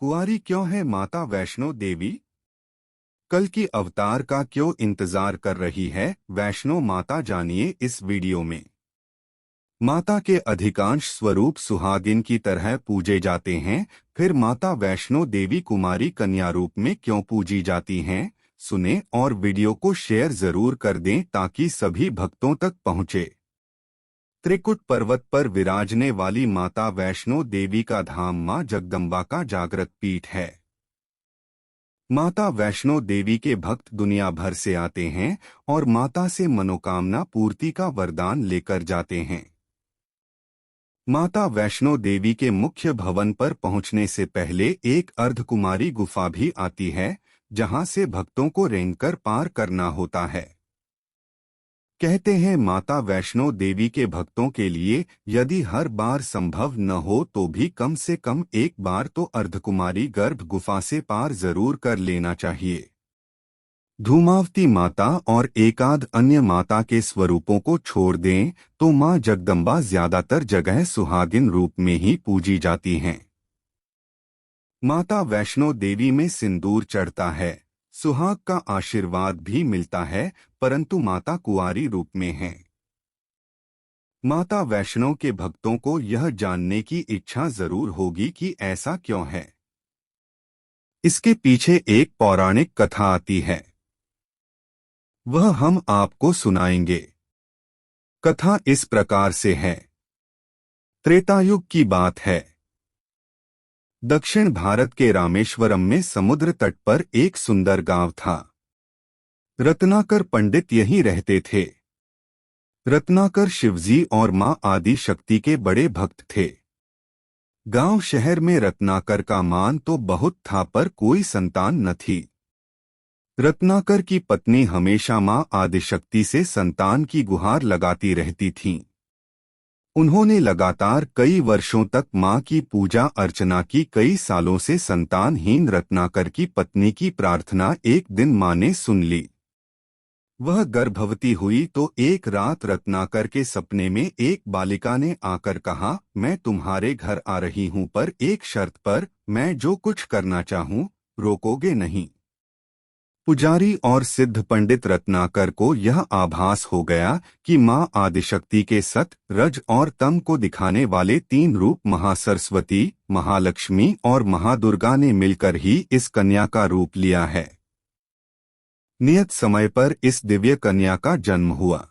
कुंवारी क्यों है माता वैष्णो देवी? कल की अवतार का क्यों इंतजार कर रही है वैष्णो माता, जानिए इस वीडियो में। माता के अधिकांश स्वरूप सुहागिन की तरह पूजे जाते हैं, फिर माता वैष्णो देवी कुमारी कन्या रूप में क्यों पूजी जाती हैं? सुने और वीडियो को शेयर जरूर कर दें ताकि सभी भक्तों तक पहुंचे। त्रिकुट पर्वत पर विराजने वाली माता वैष्णो देवी का धाम मां जगदम्बा का जागृत पीठ है। माता वैष्णो देवी के भक्त दुनिया भर से आते हैं और माता से मनोकामना पूर्ति का वरदान लेकर जाते हैं। माता वैष्णो देवी के मुख्य भवन पर पहुंचने से पहले एक अर्धकुमारी गुफा भी आती है, जहां से भक्तों को रेंगकर पार करना होता है। कहते हैं माता वैष्णो देवी के भक्तों के लिए यदि हर बार संभव न हो तो भी कम से कम एक बार तो अर्धकुमारी गर्भ गुफा से पार जरूर कर लेना चाहिए। धूमावती माता और एकाध अन्य माता के स्वरूपों को छोड़ दें तो मां जगदम्बा ज्यादातर जगह सुहागिन रूप में ही पूजी जाती हैं। माता वैष्णो देवी में सिंदूर चढ़ता है, सुहाग का आशीर्वाद भी मिलता है, परंतु माता कुंवारी रूप में है। माता वैष्णो के भक्तों को यह जानने की इच्छा जरूर होगी कि ऐसा क्यों है। इसके पीछे एक पौराणिक कथा आती है, वह हम आपको सुनाएंगे। कथा इस प्रकार से है। त्रेतायुग की बात है। दक्षिण भारत के रामेश्वरम में समुद्र तट पर एक सुंदर गांव था। रत्नाकर पंडित यहीं रहते थे। रत्नाकर शिवजी और मां आदि शक्ति के बड़े भक्त थे। गांव शहर में रत्नाकर का मान तो बहुत था पर कोई संतान न थी। रत्नाकर की पत्नी हमेशा मां आदिशक्ति से संतान की गुहार लगाती रहती थीं। उन्होंने लगातार कई वर्षों तक मां की पूजा अर्चना की। कई सालों से संतानहीन रत्नाकर की पत्नी की प्रार्थना एक दिन मां ने सुन ली। वह गर्भवती हुई तो एक रात रत्नाकर के सपने में एक बालिका ने आकर कहा, मैं तुम्हारे घर आ रही हूं पर एक शर्त पर, मैं जो कुछ करना चाहूं रोकोगे नहीं। पुजारी और सिद्ध पंडित रत्नाकर को यह आभास हो गया कि मां आदिशक्ति के सत, रज और तम को दिखाने वाले तीन रूप महासरस्वती, महालक्ष्मी और महादुर्गा ने मिलकर ही इस कन्या का रूप लिया है। नियत समय पर इस दिव्य कन्या का जन्म हुआ।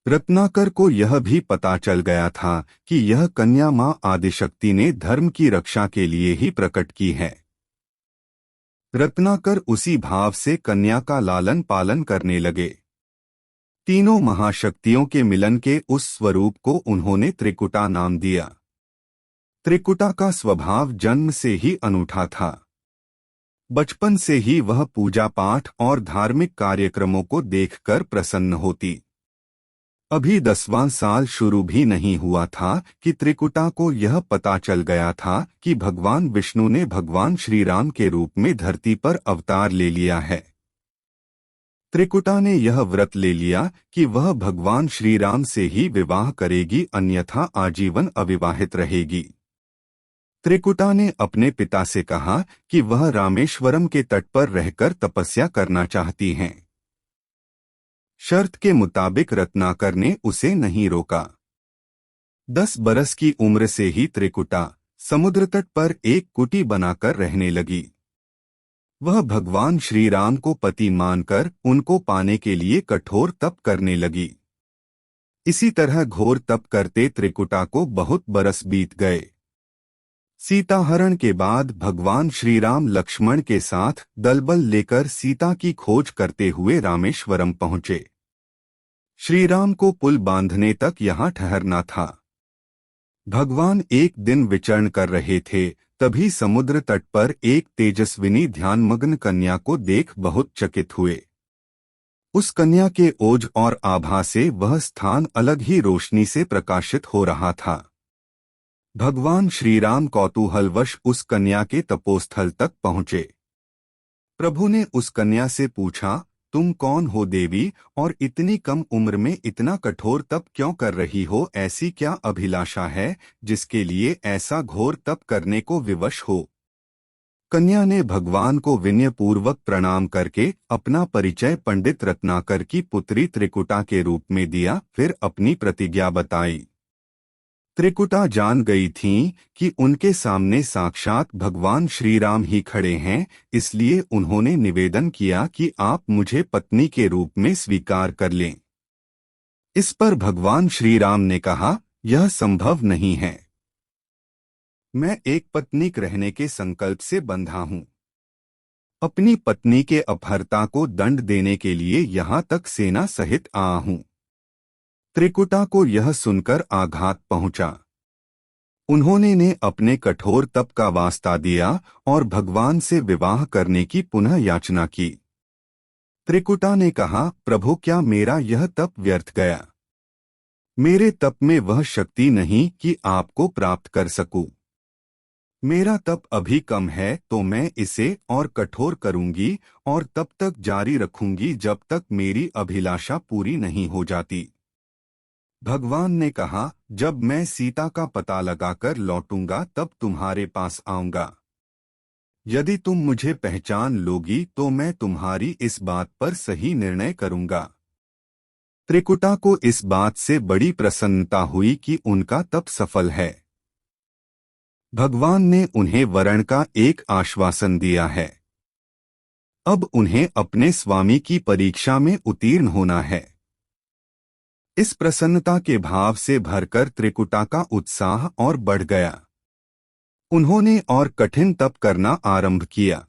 रत्नाकर को यह भी पता चल गया था कि यह कन्या मां आदिशक्ति ने धर्म की रक्षा के लिए ही प्रकट की है। रत्नाकर उसी भाव से कन्या का लालन पालन करने लगे। तीनों महाशक्तियों के मिलन के उस स्वरूप को उन्होंने त्रिकुटा नाम दिया। त्रिकुटा का स्वभाव जन्म से ही अनूठा था। बचपन से ही वह पूजा पाठ और धार्मिक कार्यक्रमों को देखकर प्रसन्न होती। अभी 10वां साल शुरू भी नहीं हुआ था कि त्रिकुटा को यह पता चल गया था कि भगवान विष्णु ने भगवान श्री राम के रूप में धरती पर अवतार ले लिया है। त्रिकुटा ने यह व्रत ले लिया कि वह भगवान श्री राम से ही विवाह करेगी, अन्यथा आजीवन अविवाहित रहेगी। त्रिकुटा ने अपने पिता से कहा कि वह रामेश्वरम के तट पर रहकर तपस्या करना चाहती हैं। शर्त के मुताबिक रत्नाकर ने उसे नहीं रोका। 10 बरस की उम्र से ही त्रिकुटा समुद्र तट पर एक कुटी बनाकर रहने लगी। वह भगवान श्री राम को पति मानकर उनको पाने के लिए कठोर तप करने लगी। इसी तरह घोर तप करते त्रिकुटा को बहुत बरस बीत गए। सीताहरण के बाद भगवान श्री राम लक्ष्मण के साथ दलबल लेकर सीता की खोज करते हुए रामेश्वरम पहुंचे। श्री राम को पुल बांधने तक यहाँ ठहरना था। भगवान एक दिन विचरण कर रहे थे, तभी समुद्र तट पर एक तेजस्विनी ध्यानमग्न कन्या को देख बहुत चकित हुए। उस कन्या के ओज और आभा से वह स्थान अलग ही रोशनी से प्रकाशित हो रहा था। भगवान श्री राम कौतूहलवश उस कन्या के तपोस्थल तक पहुंचे। प्रभु ने उस कन्या से पूछा, तुम कौन हो देवी, और इतनी कम उम्र में इतना कठोर तप क्यों कर रही हो? ऐसी क्या अभिलाषा है जिसके लिए ऐसा घोर तप करने को विवश हो? कन्या ने भगवान को विनयपूर्वक प्रणाम करके अपना परिचय पंडित रत्नाकर की पुत्री त्रिकुटा के रूप में दिया, फिर अपनी प्रतिज्ञा बताई। त्रिकुटा जान गई थीं कि उनके सामने साक्षात भगवान श्री राम ही खड़े हैं, इसलिए उन्होंने निवेदन किया कि आप मुझे पत्नी के रूप में स्वीकार कर लें। इस पर भगवान श्री राम ने कहा, यह संभव नहीं है। मैं एक पत्नीक रहने के संकल्प से बंधा हूं। अपनी पत्नी के अपहर्ता को दंड देने के लिए यहाँ तक सेना सहित आया हूं। त्रिकुटा को यह सुनकर आघात पहुंचा। उन्होंने ने अपने कठोर तप का वास्ता दिया और भगवान से विवाह करने की पुनः याचना की। त्रिकुटा ने कहा, प्रभु, क्या मेरा यह तप व्यर्थ गया? मेरे तप में वह शक्ति नहीं कि आपको प्राप्त कर सकूं। मेरा तप अभी कम है, तो मैं इसे और कठोर करूंगी और तब तक जारी रखूंगी जब तक मेरी अभिलाषा पूरी नहीं हो जाती। भगवान ने कहा, जब मैं सीता का पता लगाकर लौटूंगा तब तुम्हारे पास आऊंगा। यदि तुम मुझे पहचान लोगी तो मैं तुम्हारी इस बात पर सही निर्णय करूंगा। त्रिकुटा को इस बात से बड़ी प्रसन्नता हुई कि उनका तप सफल है। भगवान ने उन्हें वरण का एक आश्वासन दिया है। अब उन्हें अपने स्वामी की परीक्षा में उत्तीर्ण होना है। इस प्रसन्नता के भाव से भरकर त्रिकुटा का उत्साह और बढ़ गया। उन्होंने और कठिन तप करना आरंभ किया।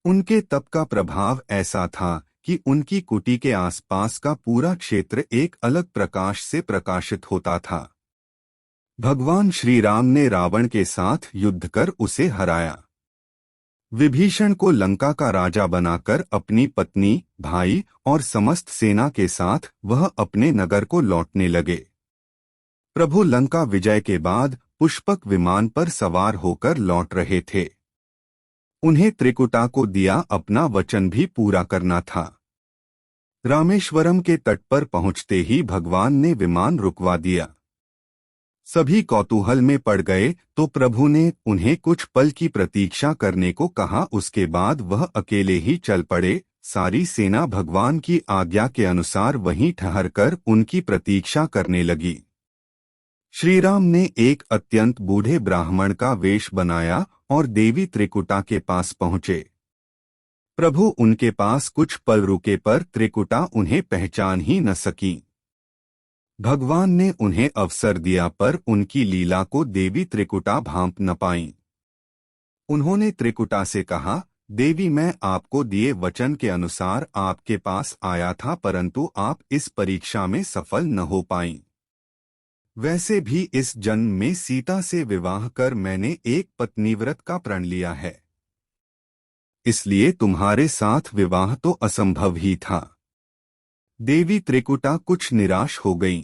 उनके तप का प्रभाव ऐसा था कि उनकी कुटी के आसपास का पूरा क्षेत्र एक अलग प्रकाश से प्रकाशित होता था। भगवान श्री राम ने रावण के साथ युद्ध कर उसे हराया। विभीषण को लंका का राजा बनाकर अपनी पत्नी, भाई और समस्त सेना के साथ वह अपने नगर को लौटने लगे। प्रभु लंका विजय के बाद पुष्पक विमान पर सवार होकर लौट रहे थे। उन्हें त्रिकुटा को दिया अपना वचन भी पूरा करना था। रामेश्वरम के तट पर पहुंचते ही भगवान ने विमान रुकवा दिया। सभी कौतूहल में पड़ गए तो प्रभु ने उन्हें कुछ पल की प्रतीक्षा करने को कहा। उसके बाद वह अकेले ही चल पड़े। सारी सेना भगवान की आज्ञा के अनुसार वहीं ठहरकर उनकी प्रतीक्षा करने लगी। श्री राम ने एक अत्यंत बूढ़े ब्राह्मण का वेश बनाया और देवी त्रिकुटा के पास पहुंचे। प्रभु उनके पास कुछ पल रुके पर त्रिकुटा उन्हें पहचान ही न सकी। भगवान ने उन्हें अवसर दिया पर उनकी लीला को देवी त्रिकुटा भांप न पाईं। उन्होंने त्रिकुटा से कहा, देवी, मैं आपको दिए वचन के अनुसार आपके पास आया था, परंतु आप इस परीक्षा में सफल न हो पाईं। वैसे भी इस जन्म में सीता से विवाह कर मैंने एक पत्नीव्रत का प्रण लिया है, इसलिए तुम्हारे साथ विवाह तो असंभव ही था। देवी त्रिकुटा कुछ निराश हो गईं।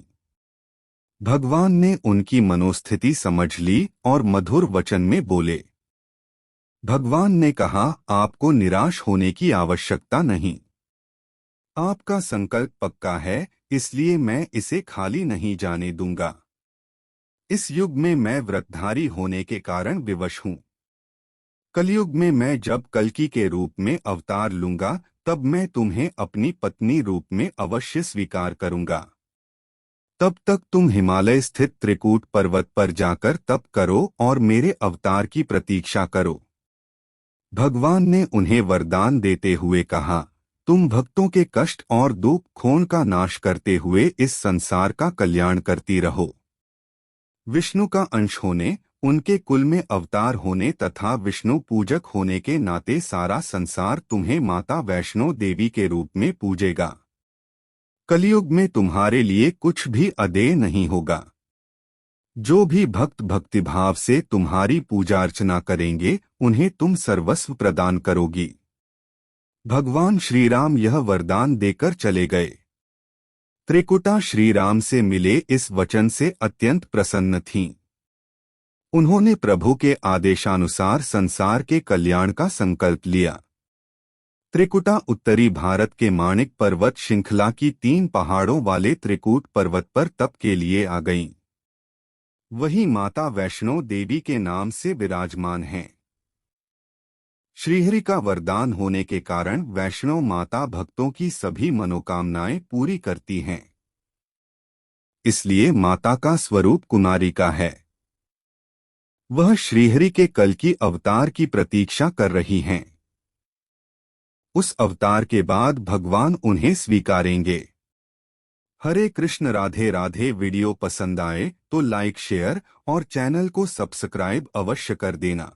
भगवान ने उनकी मनोस्थिति समझ ली और मधुर वचन में बोले। भगवान ने कहा, आपको निराश होने की आवश्यकता नहीं। आपका संकल्प पक्का है, इसलिए मैं इसे खाली नहीं जाने दूंगा। इस युग में मैं व्रतधारी होने के कारण विवश हूं। कलयुग में मैं जब कल्कि के रूप में अवतार लूंगा तब मैं तुम्हें अपनी पत्नी रूप में अवश्य स्वीकार करूंगा। तब तक तुम हिमालय स्थित त्रिकूट पर्वत पर जाकर तप करो और मेरे अवतार की प्रतीक्षा करो। भगवान ने उन्हें वरदान देते हुए कहा, तुम भक्तों के कष्ट और दुख खोन का नाश करते हुए इस संसार का कल्याण करती रहो। विष्णु का अंश होने, उनके कुल में अवतार होने तथा विष्णु पूजक होने के नाते सारा संसार तुम्हें माता वैष्णो देवी के रूप में पूजेगा। कलयुग में तुम्हारे लिए कुछ भी अदेय नहीं होगा। जो भी भक्त भक्तिभाव से तुम्हारी पूजा अर्चना करेंगे उन्हें तुम सर्वस्व प्रदान करोगी। भगवान श्री राम यह वरदान देकर चले गए। त्रिकुटा श्री राम से मिले इस वचन से अत्यंत प्रसन्न थीं। उन्होंने प्रभु के आदेशानुसार संसार के कल्याण का संकल्प लिया। त्रिकुटा उत्तरी भारत के माणिक पर्वत श्रृंखला की 3 पहाड़ों वाले त्रिकूट पर्वत पर तप के लिए आ गईं। वही माता वैष्णो देवी के नाम से विराजमान हैं। श्रीहरि का वरदान होने के कारण वैष्णव माता भक्तों की सभी मनोकामनाएं पूरी करती हैं। इसलिए माता का स्वरूप कुमारी का है। वह श्रीहरि के कल की अवतार की प्रतीक्षा कर रही हैं। उस अवतार के बाद भगवान उन्हें स्वीकारेंगे। हरे कृष्ण, राधे राधे। वीडियो पसंद आए तो लाइक, शेयर और चैनल को सब्सक्राइब अवश्य कर देना।